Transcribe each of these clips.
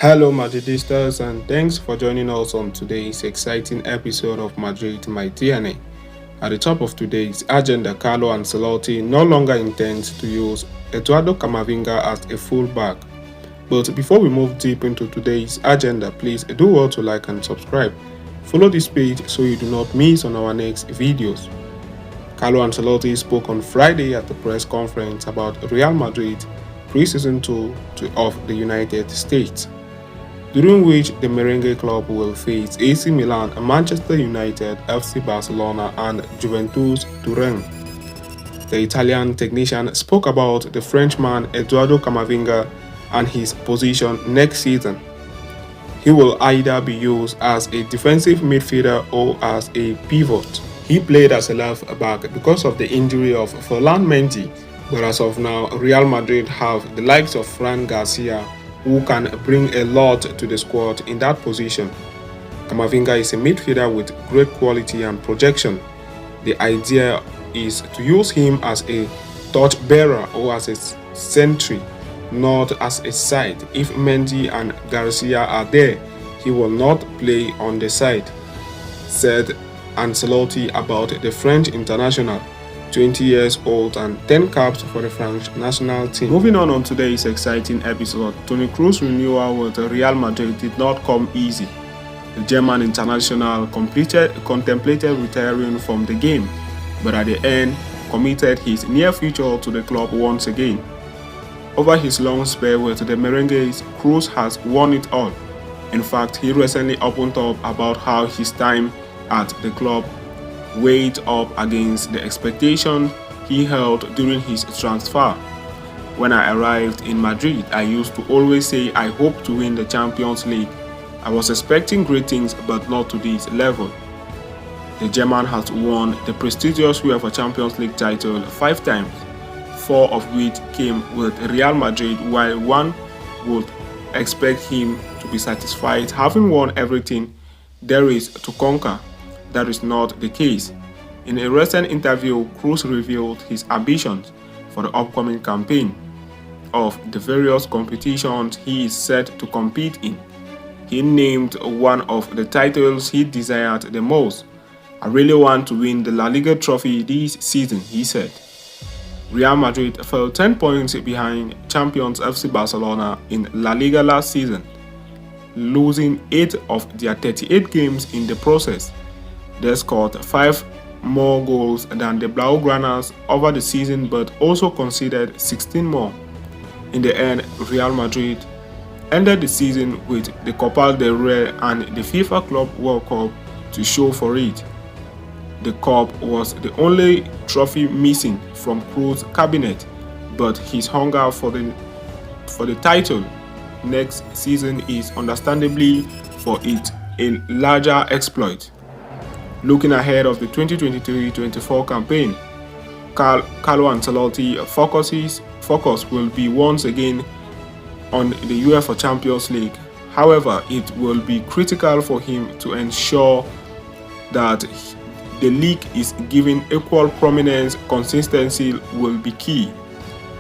Hello, Madridistas, and thanks for joining us on today's exciting episode of Madrid My DNA. At the top of today's agenda, Carlo Ancelotti no longer intends to use Eduardo Camavinga as a fullback. But before we move deep into today's agenda, please do well to like and subscribe. Follow this page so you do not miss on our next videos. Carlo Ancelotti spoke on Friday at the press conference about Real Madrid pre-season tour of the United States, during which the Merengue club will face AC Milan, Manchester United, FC Barcelona, and Juventus Turin. The Italian technician spoke about the Frenchman Eduardo Camavinga and his position next season. He will either be used as a defensive midfielder or as a pivot. He played as a left back because of the injury of Ferland Mendy, but as of now, Real Madrid have the likes of Fran Garcia, who can bring a lot to the squad in that position. Camavinga is a midfielder with great quality and projection. The idea is to use him as a torch bearer or as a sentry, not as a side. If Mendy and Garcia are there, he will not play on the side, said Ancelotti about the French international, 20 years old and 10 caps for the French national team. Moving on today's exciting episode, Toni Kroos' renewal with Real Madrid did not come easy. The German international contemplated retiring from the game, but at the end committed his near future to the club once again. Over his long spell with the Merengues, Kroos has won it all. In fact, he recently opened up about how his time at the club weighed up against the expectation he held during his transfer. When I arrived in Madrid, I used to always say I hope to win the Champions League. I was expecting great things, but not to this level. The German has won the prestigious UEFA Champions League title 5 times, 4 of which came with Real Madrid, while one would expect him to be satisfied having won everything there is to conquer. That is not the case. In a recent interview, Kroos revealed his ambitions for the upcoming campaign of the various competitions he is set to compete in. He named one of the titles he desired the most. I really want to win the La Liga trophy this season, he said. Real Madrid fell 10 points behind champions FC Barcelona in La Liga last season, losing 8 of their 38 games in the process. They scored 5 more goals than the Blaugranas over the season, but also conceded 16 more. In the end, Real Madrid ended the season with the Copa del Rey and the FIFA Club World Cup to show for it. The cup was the only trophy missing from Kroos' cabinet, but his hunger for the title next season is understandably for it a larger exploit. Looking ahead of the 2023-24 campaign, Carlo Ancelotti's focus will be once again on the UEFA Champions League. However, it will be critical for him to ensure that the league is given equal prominence. Consistency will be key.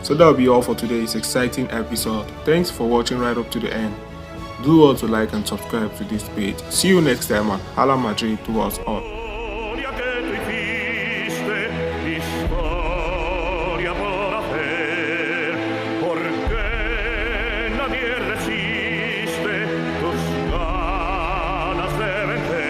So that will be all for today's exciting episode. Thanks for watching right up to the end. Do also like and subscribe to this page. See you next time, and Hala Madrid to us all.